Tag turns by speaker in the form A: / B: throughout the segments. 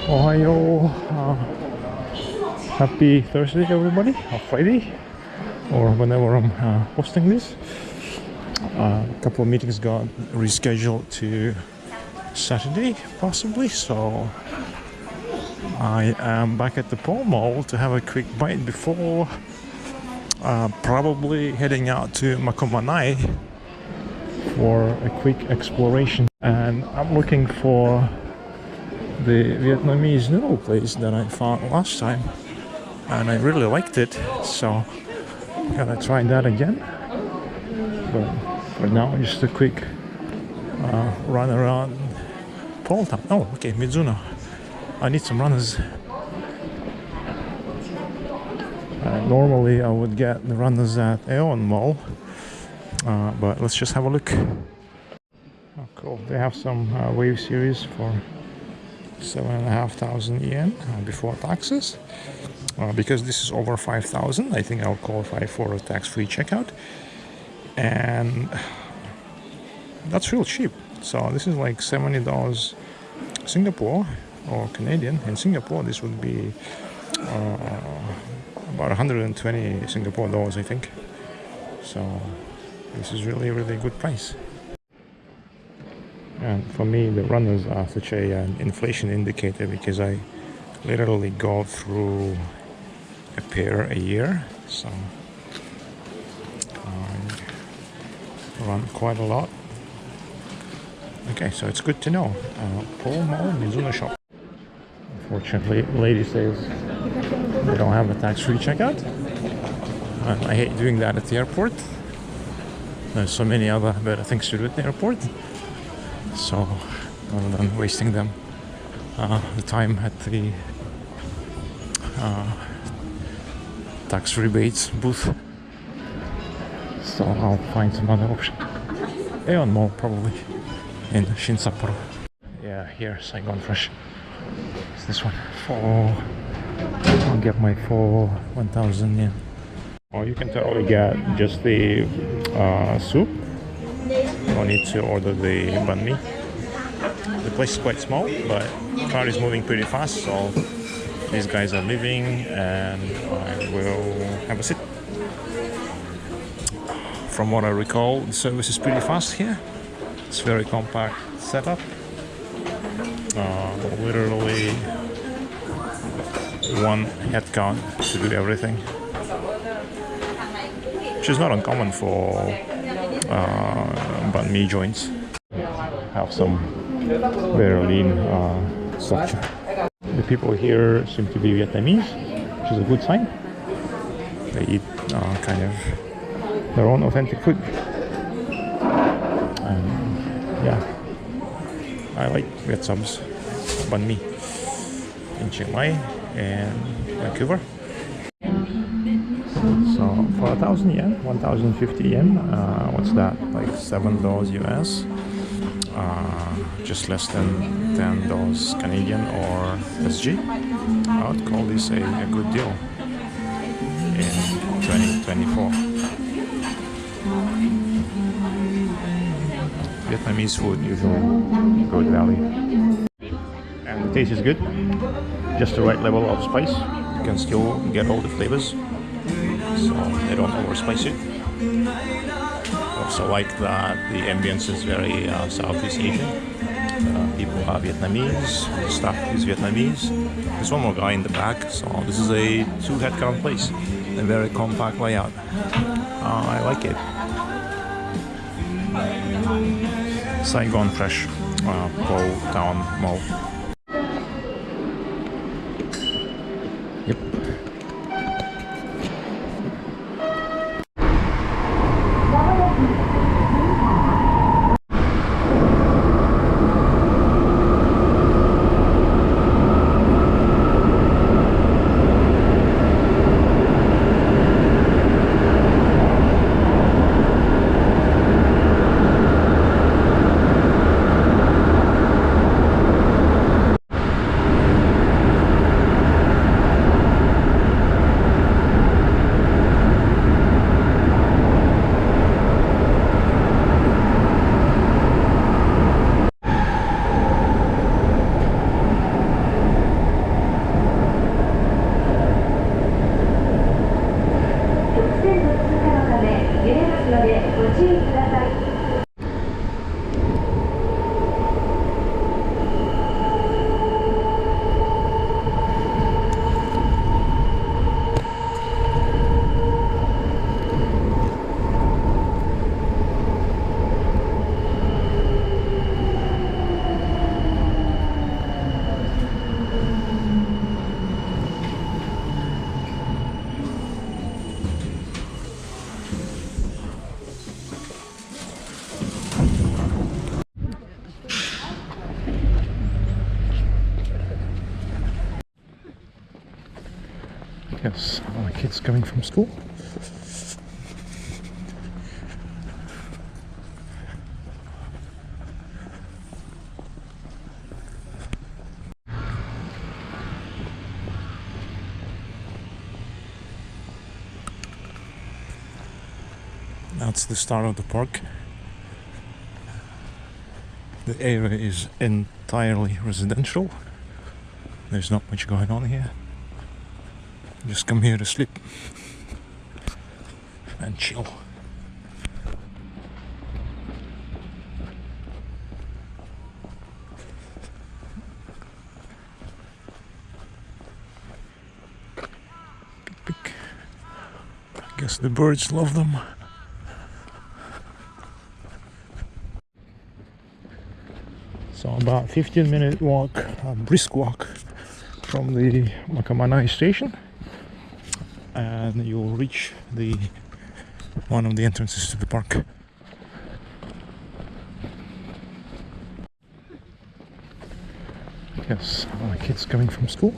A: Ohio. Happy Thursday, everybody, or Friday, or whenever I'm posting this. A couple of meetings got rescheduled to Saturday, possibly, so I am back at the Pole Mall to have a quick bite before probably heading out to Makomanai for a quick exploration. And I'm looking for the Vietnamese noodle place that I found last time, and I really liked it, so I'm gonna try that again. But for now, just a quick run around Pole Town. Oh, okay, Mizuno. I need some runners. Normally I would get the runners at Aeon Mall, but let's just have a look. Oh, cool. They have some Wave series for 7,500 yen before taxes. Because this is over 5,000, I think I'll qualify for a tax-free checkout. And that's real cheap. So this is like $70 Singapore or Canadian. In Singapore, this would be about 120 Singapore dollars, I think. So this is really, really good price. And for me, the runners are such an inflation indicator because I literally go through a pair a year. So I run quite a lot. Okay, so it's good to know. Pole Mall, Mizuno shop. Unfortunately, lady says they don't have a tax-free checkout. And I hate doing that at the airport. There's so many other better things to do at the airport. So rather than wasting them the time at the tax rebates booth, so I'll find some other option. Aeon Mall probably in Sapporo. Yeah, here Saigon Fresh. It's this one. I'll get my full 1,000 yen. Or you can totally get just the soup. You don't need to order the banh mi. The place is quite small, but the car is moving pretty fast, so these guys are leaving and I will have a sit. From what I recall, the service is pretty fast here. It's very compact setup. Literally one head count to do everything, which is not uncommon for banh mi joints. Have some very lean structure. The people here seem to be Vietnamese, which is a good sign. They eat kind of their own authentic food. And yeah, I like Viet subs, banh mi in Chiang Mai and Vancouver. So for 1,000 yen, 1,050 yen, what's that? Like $7 US. Just less than $10 Canadian or SG. I would call this a good deal in 2024. Vietnamese food usually good value. And the taste is good. Just the right level of spice. You can still get all the flavors, so they don't overspice it. Also like that the ambience is very Southeast Asian. People are Vietnamese, the staff is Vietnamese. There's one more guy in the back, so this is a 2-head count place. A very compact layout. I like it. Saigon Fresh, Pole Town Mall. Yep. Yes, all my kids coming from school. That's the start of the park. The area is entirely residential. There's not much going on here. Just come here to sleep and chill. Pick. I guess the birds love them. So about 15-minute walk, a brisk walk from the Makomanai station, and you'll reach one of the entrances to the park. Yes, all my kids coming from school.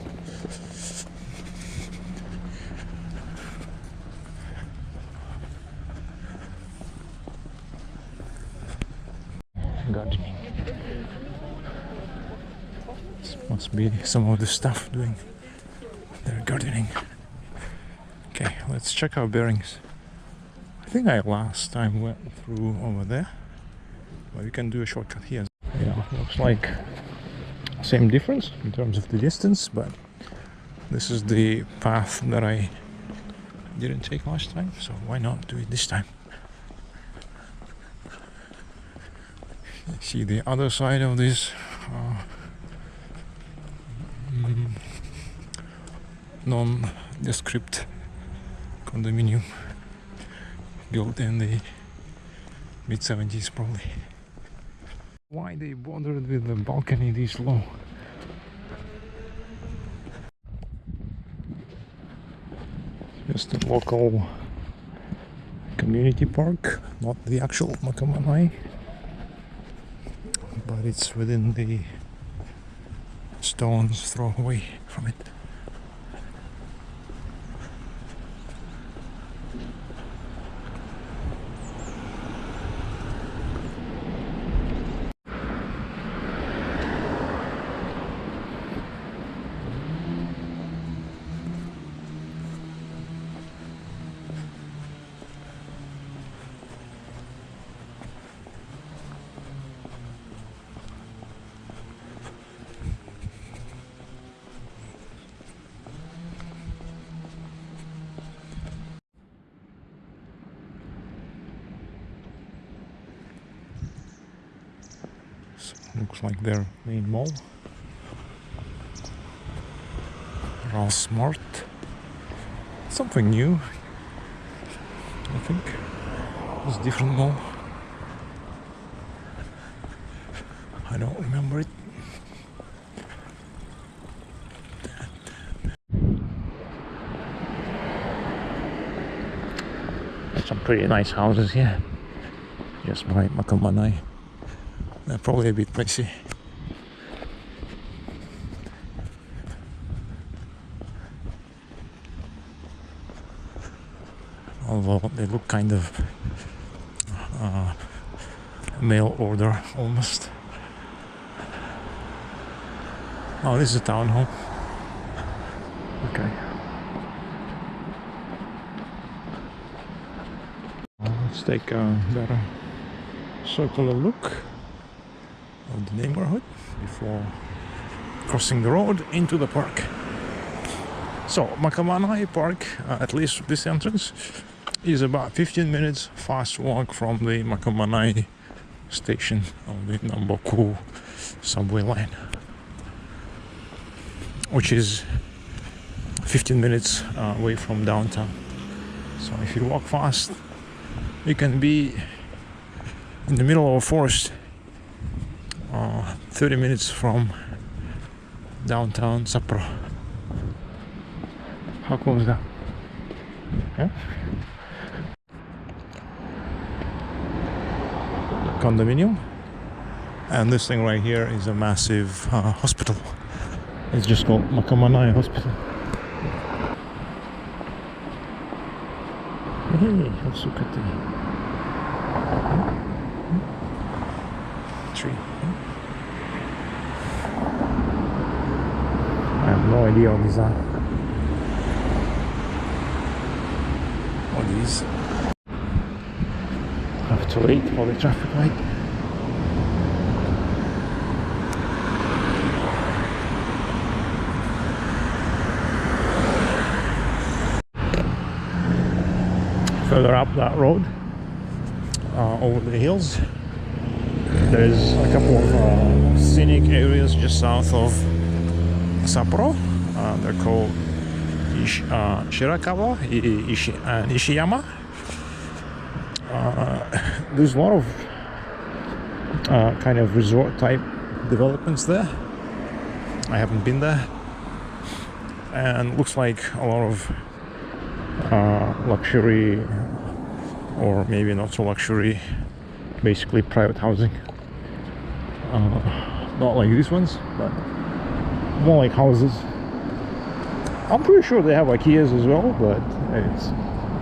A: Gardening. This must be some of the staff doing their gardening. Okay, let's check our bearings. I think I last time went through over there, but we can do a shortcut here. Yeah, looks like same difference in terms of the distance, but this is the path that I didn't take last time, so why not do it this time? See the other side of this nondescript condominium built in the mid-70s probably. Why they bothered with the balcony this low? Just a local community park, not the actual Makomanai, but it's within the stone's throw away from it. Looks like their main mall. All smart. Something new, I think. It's a different mall. I don't remember it. Some pretty nice houses here. Just by Makomanai. They're probably a bit pricey. Although they look kind of mail order almost. Oh, this is a townhome. Okay. Let's take a better circular look of the neighborhood before crossing the road into the park. So Makomanai Park, at least this entrance, is about 15 minutes fast walk from the Makomanai station on the Namboku subway line, which is 15 minutes away from downtown. So if you walk fast, you can be in the middle of a forest 30 minutes from downtown Sapporo. How cool is that? Yeah? Condominium, and this thing right here is a massive hospital. It's just called Makomanai Hospital. Hey, Osukate. Tree. I have no idea what these are. What these? I have to wait for the traffic light. Further up that road, over the hills, there's a couple of scenic areas just south of Sapporo. They're called Shirakawa and Ishiyama. There's a lot of kind of resort type developments there. I haven't been there, and looks like a lot of luxury, or maybe not so luxury, basically private housing. Not like these ones, but more like houses. I'm pretty sure they have IKEAs as well, but it's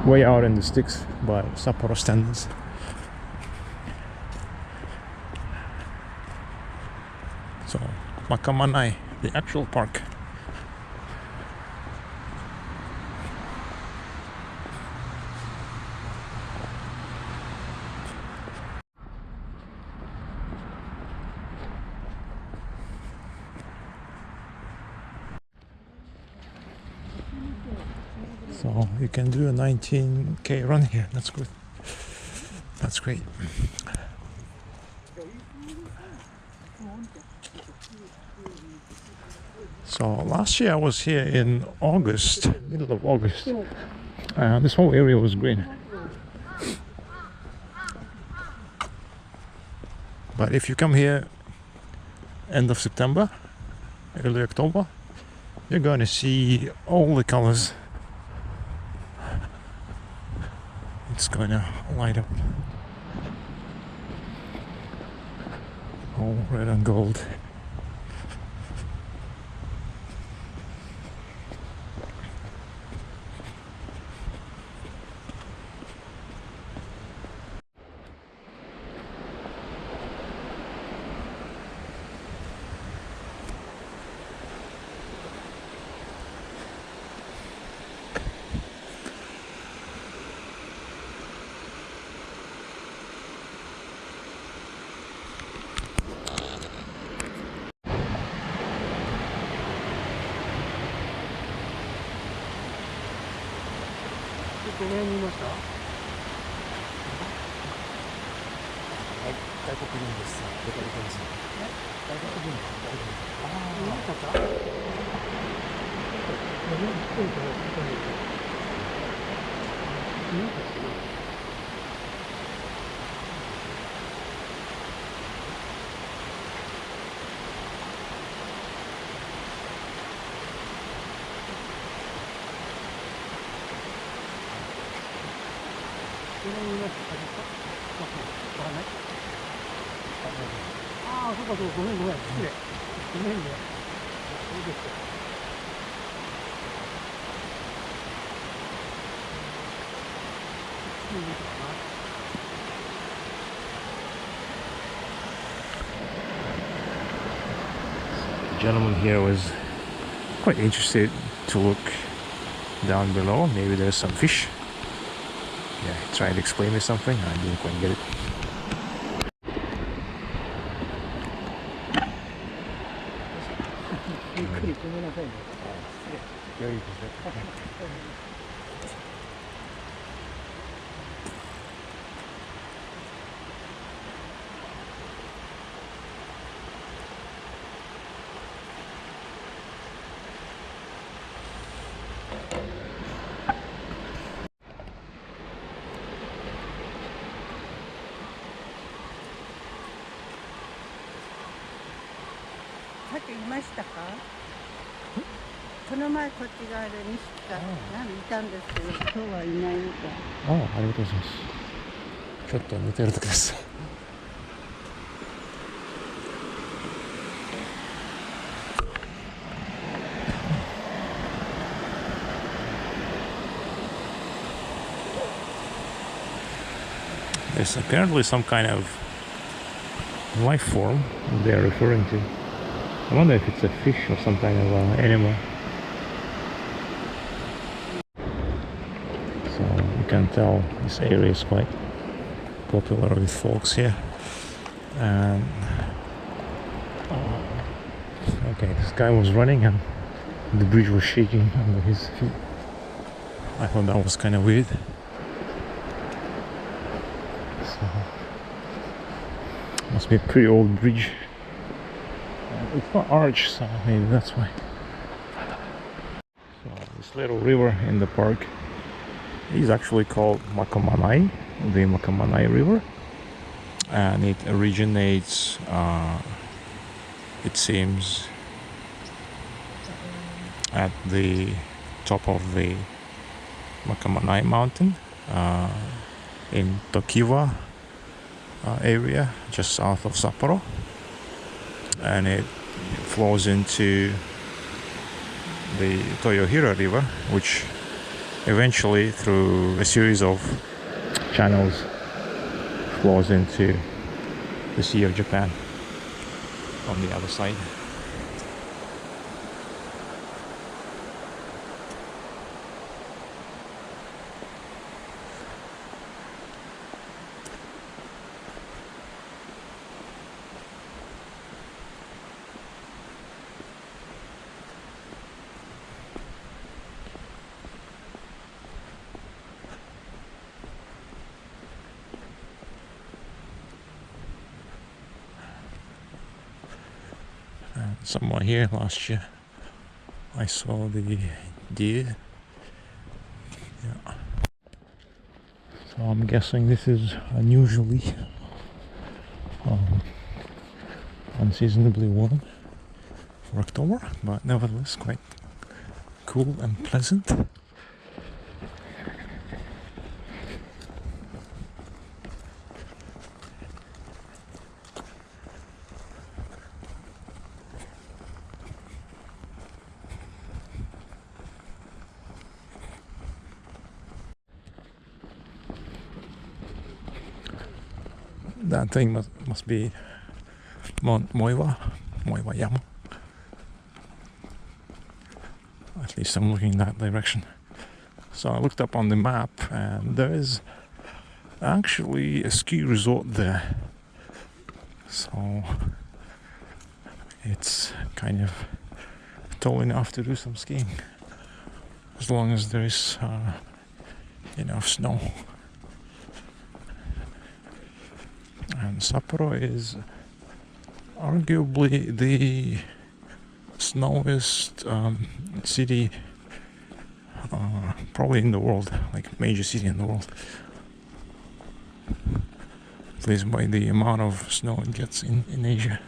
A: way out in the sticks by Sapporo standards. So, Makomanai, the actual park. So you can do a 19k run here. That's good. That's great. So last year I was here in August, middle of August. This whole area was green. But if you come here end of September, early October, you're going to see all the colors. It's going to light up. All red and gold. The gentleman here was quite interested to look down below. Maybe there's some fish. Yeah, he tried to explain me something. I didn't quite get it.
B: さっきいましたか？この前こっち側で2匹か何いたんですけど、今日はいないみたい。
A: ありがとうございます。ちょっと寝てる時です。There's apparently some kind of life form they are referring to. I wonder if it's a fish or some kind of animal. So you can tell this area is quite popular with folks here. And okay, this guy was running and the bridge was shaking under his feet. I thought that was kind of weird. So must be a pretty old bridge. It's not arched, so maybe that's why. So this little river in the park is actually called Makomanai, the Makomanai River, and it originates, it seems, at the top of the Makomanai mountain in Tokiwa area, just south of Sapporo, and it flows into the Toyohira River, which eventually, through a series of channels, flows into the Sea of Japan on the other side. Somewhere here last year I saw the deer. Yeah. So I'm guessing this is unusually unseasonably warm for October, but nevertheless quite cool and pleasant. That thing must be Mount Moiwa Yama. At least I'm looking in that direction. So I looked up on the map and there is actually a ski resort there. So it's kind of tall enough to do some skiing, as long as there is enough snow. And Sapporo is arguably the snowiest city probably in the world, like major city in the world, at least by the amount of snow it gets in Asia.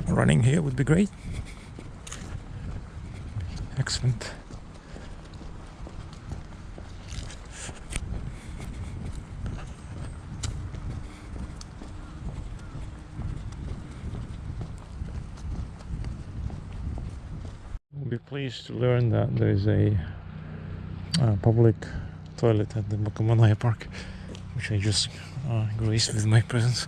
A: Running here would be great. Excellent. We'll be pleased to learn that there is a public toilet at the Makomanai Park, which I just graced with my presence.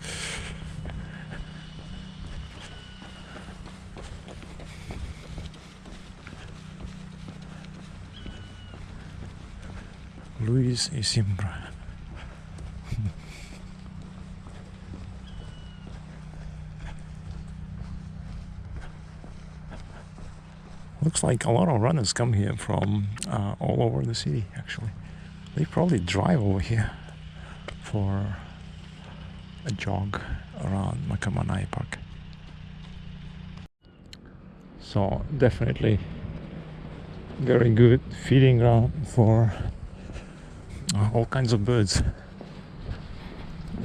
A: Luis y Simbra. Looks like a lot of runners come here from all over the city, actually. They probably drive over here for a jog around Makomanai Park. So definitely very good feeding ground for all kinds of birds.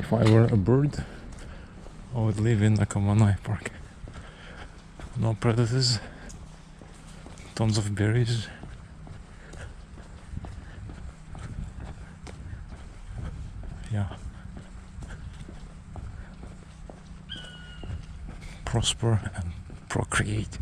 A: If I were a bird, I would live in Makomanai Park. No predators, tons of berries. Yeah. Prosper and procreate.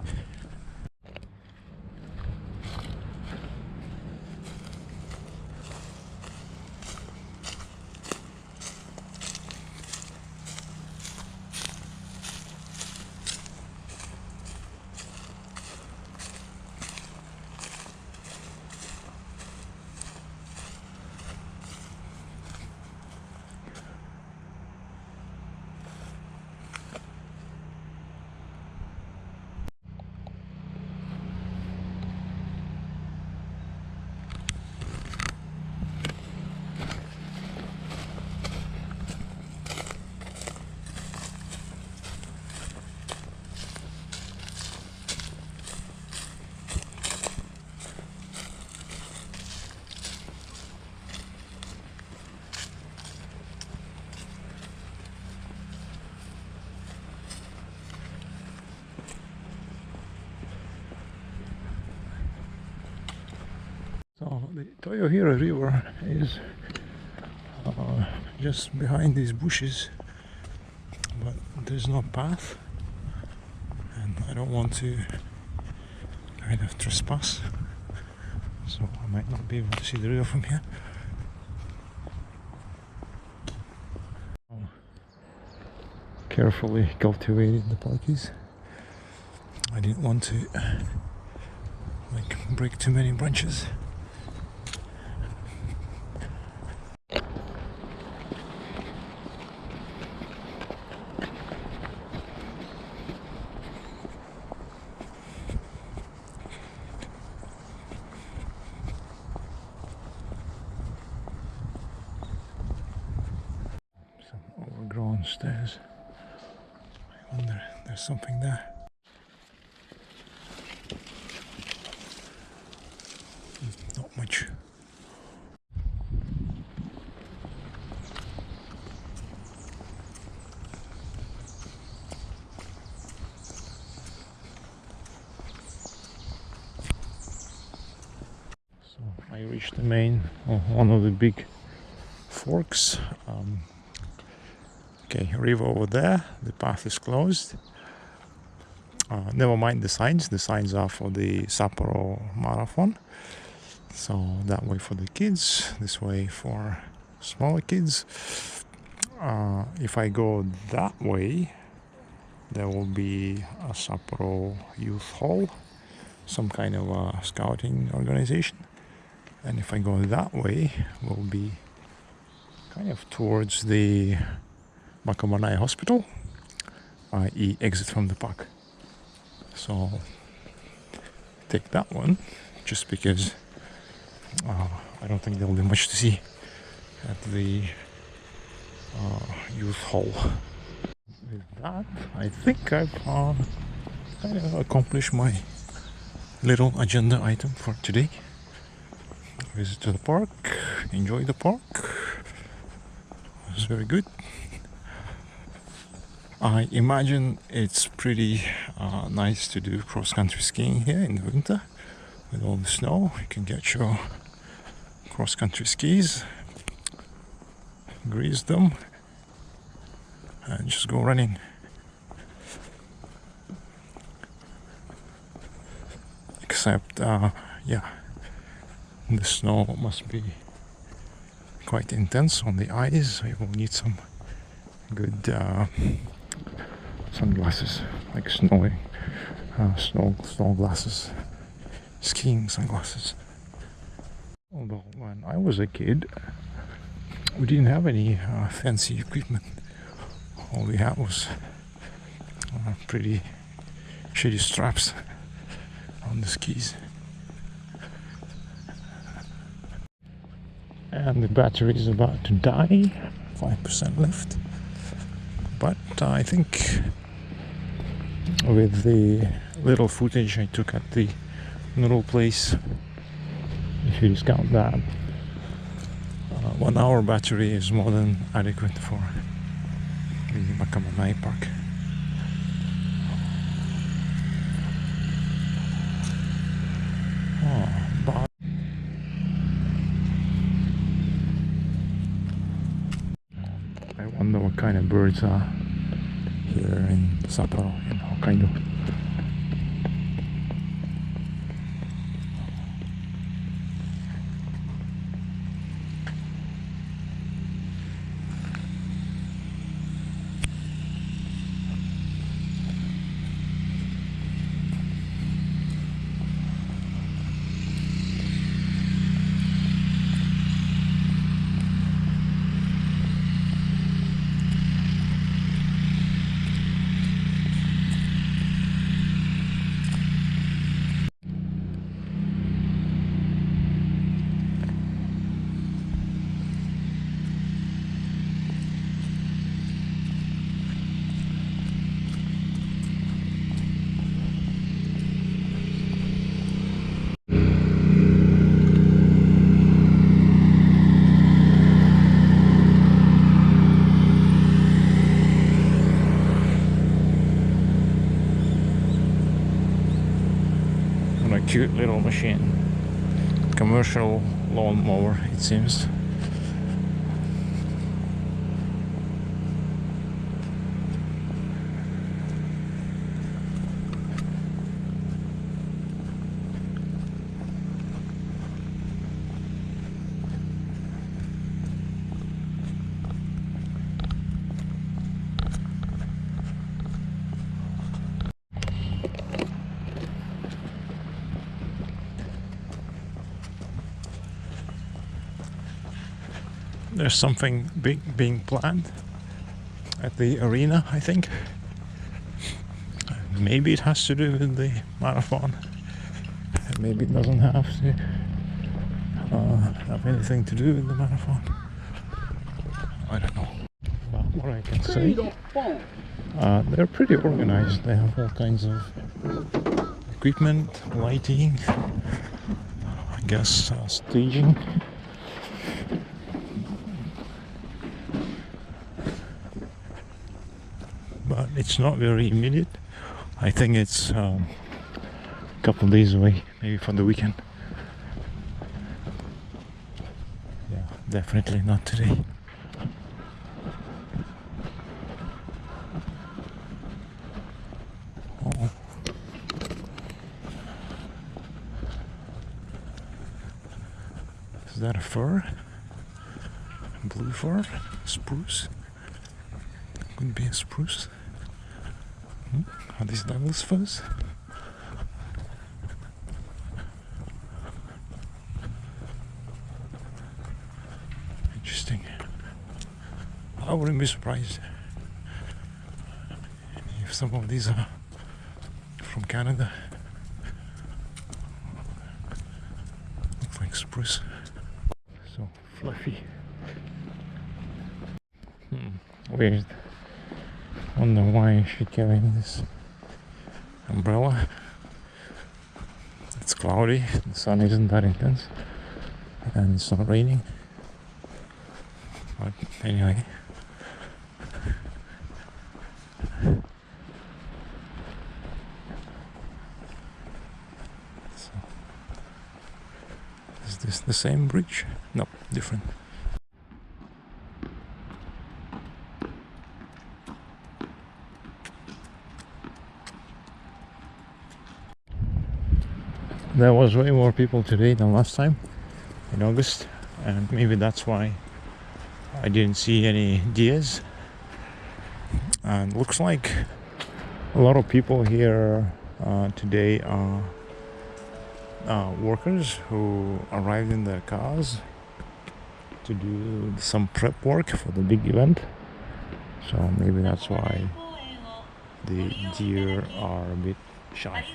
A: So the Toyohira River is just behind these bushes, but there's no path, and I don't want to kind of trespass, so I might not be able to see the river from here. Carefully cultivated the park is. I didn't want to break too many branches. Overgrown stairs. I wonder if there's something there. Not much. So I reached the main, one of the big forks. Okay, river over there, the path is closed. Never mind the signs. The signs are for the Sapporo Marathon. So that way for the kids, this way for smaller kids. If I go that way, there will be a Sapporo Youth Hall, some kind of a scouting organization. And if I go that way, we'll be kind of towards the Makomanai Hospital, i.e. exit from the park. So take that one, just because I don't think there'll be much to see at the youth hall. With that, I think I've kind of accomplished my little agenda item for today. Visit to the park, enjoy the park. It was very good. I imagine it's pretty nice to do cross-country skiing here in the winter. With all the snow, you can get your cross-country skis, grease them, and just go running. Except, yeah, the snow must be quite intense on the eyes, so you will need some good sunglasses, like snow glasses, skiing sunglasses. Although when I was a kid, we didn't have any fancy equipment. All we had was pretty shitty straps on the skis. And the battery is about to die, 5% left. But I think with the little footage I took at the noodle place, if you discount that, 1 hour battery is more than adequate for the Makomanai Park. Oh, but I wonder what kind of birds are here in Sapporo, in Hokkaido. What a cute little machine. Commercial lawnmower, it seems. There's something big being planned at the arena, I think. Maybe it has to do with the marathon. Maybe it doesn't have to have anything to do with the marathon. I don't know. But what I can say, they're pretty organized. They have all kinds of equipment, lighting, I guess staging. But it's not very immediate. I think it's a couple of days away, maybe for the weekend. Yeah, definitely not today. Oh. Is that a fir? Blue fir? Spruce? Could be a spruce. Are these devil's firs? Interesting. I wouldn't be surprised if some of these are from Canada. Look like spruce. So fluffy. Weird. Wonder why she carrying this umbrella. It's cloudy, the sun isn't that intense, and it's not raining. But anyway. So, is this the same bridge? No, different. There was way more people today than last time in August, and maybe that's why I didn't see any deers. And looks like a lot of people here today are workers who arrived in their cars to do some prep work for the big event. So maybe that's why the deer are a bit shy.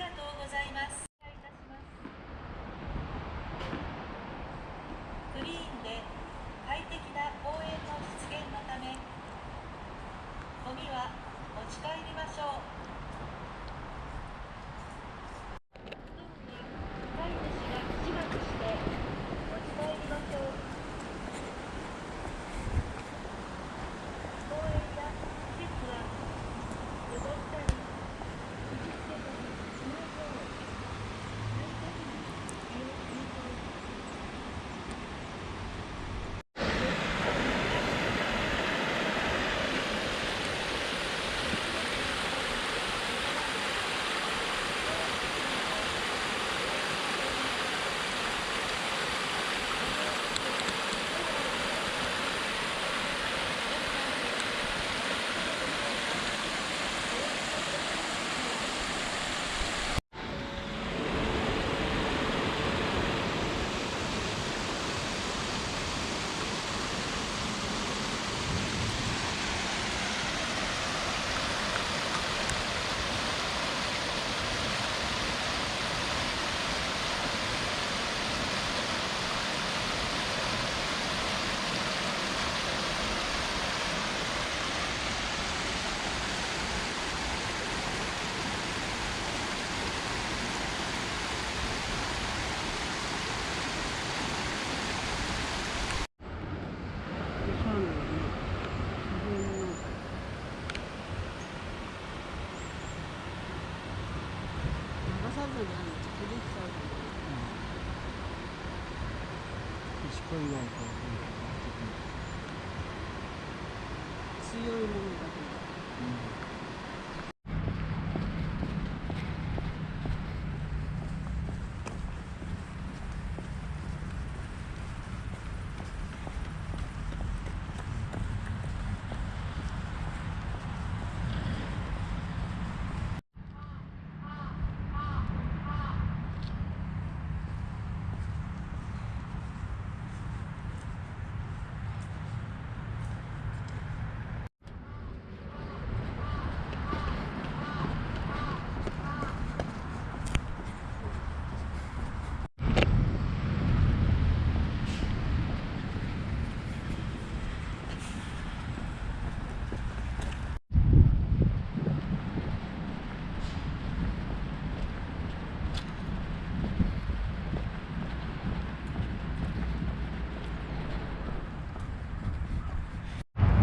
C: そういうのをこう強いものだけど。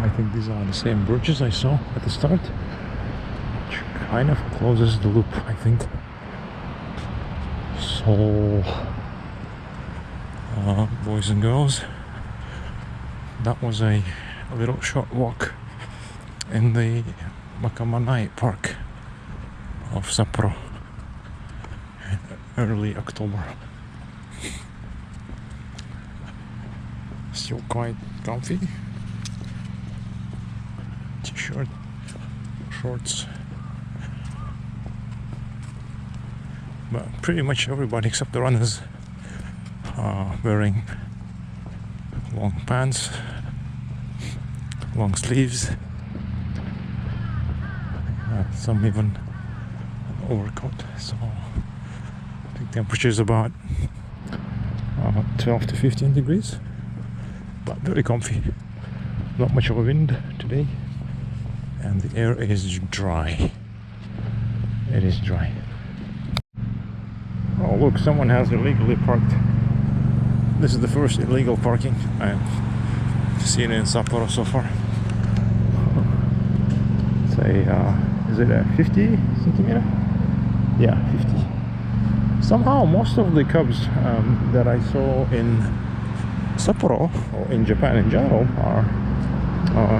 A: I think these are the same bridges I saw at the start, which kind of closes the loop, I think. So, boys and girls, that was a little short walk in the Makomanai Park of Sapporo in early October. Still quite comfy. T-shirt, shorts, but pretty much everybody except the runners are wearing long pants, long sleeves, some even an overcoat. So I think temperature is about 12 to 15 degrees, but very comfy. Not much of a wind today. And the air is dry. It is dry. Oh look, someone has illegally parked. This is the first illegal parking I've seen in Sapporo so far. It's a, is it a 50 centimeter? Yeah, 50. Somehow most of the cubs that I saw in Sapporo, or in Japan in general, are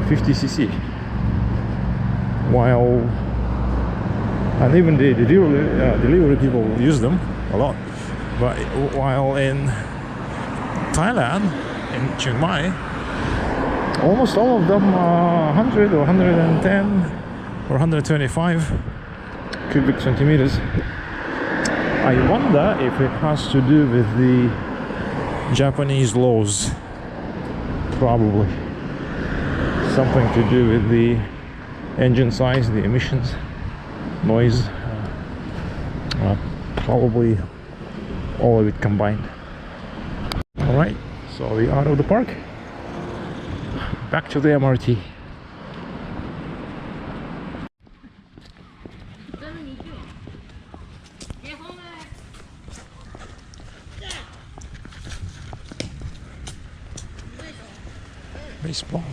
A: 50cc. While, and even the delivery people use them a lot, but while in Thailand, in Chiang Mai, almost all of them are 100 or 110 or 125 cubic centimeters. I wonder if it has to do with the Japanese laws. Probably something to do with the engine size, the emissions, noise, probably all of it combined. Alright, so we're out of the park, back to the MRT. Baseball.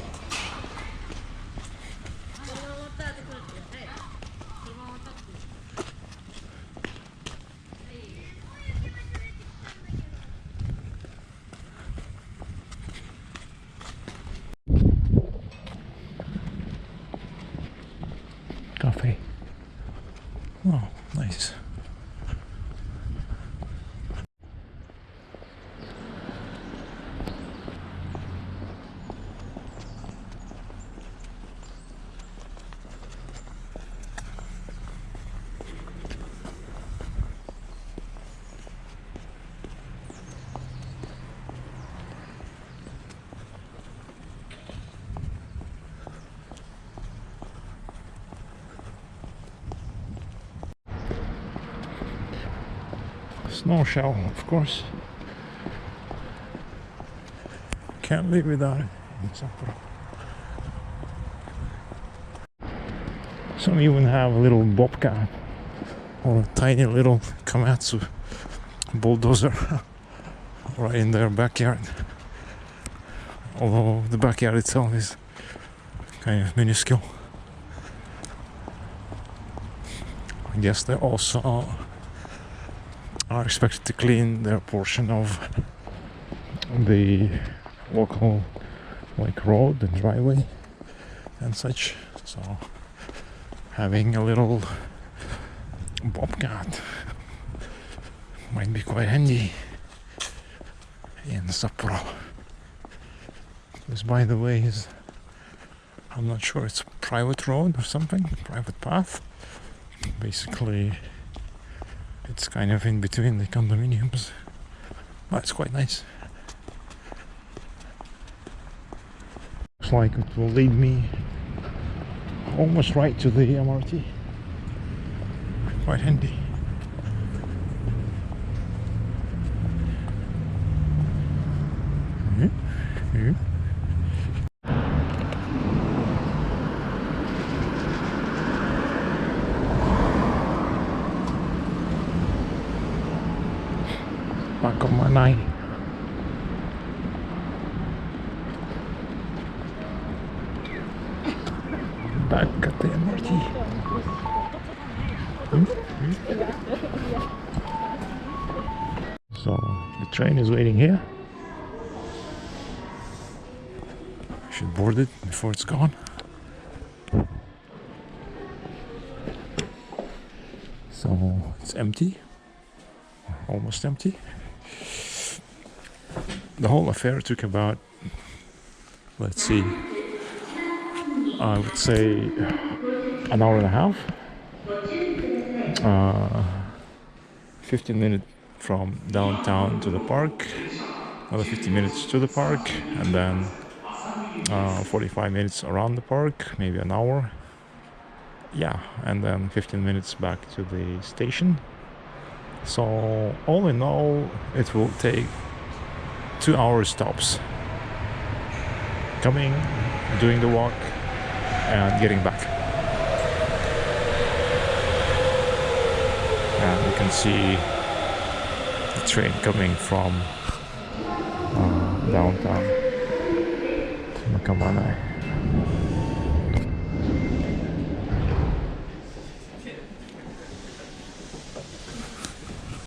A: Cafe. Oh, nice. Snow shell, of course. Can't live without it in Sapporo. Some even have a little bobcat or a tiny little Komatsu bulldozer right in their backyard. Although the backyard itself is kind of minuscule. I guess they also are expected to clean their portion of the local like road and driveway and such. So having a little bobcat might be quite handy in Sapporo. This, by the way, is, I'm not sure, it's a private road or something, private path. Basically, it's kind of in between the condominiums, but it's quite nice. Looks like it will lead me almost right to the MRT. Quite handy. Makomanai. Back at the MRT. So the train is waiting here. I should board it before it's gone. So it's empty, almost empty. The whole affair took about, let's see, I would say an hour and a half. 15 minutes from downtown to the park, another 15 minutes to the park, and then 45 minutes around the park, maybe an hour. Yeah, and then 15 minutes back to the station. So all in all, it will take 2 hour stops. Coming, doing the walk, and getting back. And you can see the train coming from downtown to Makomanai.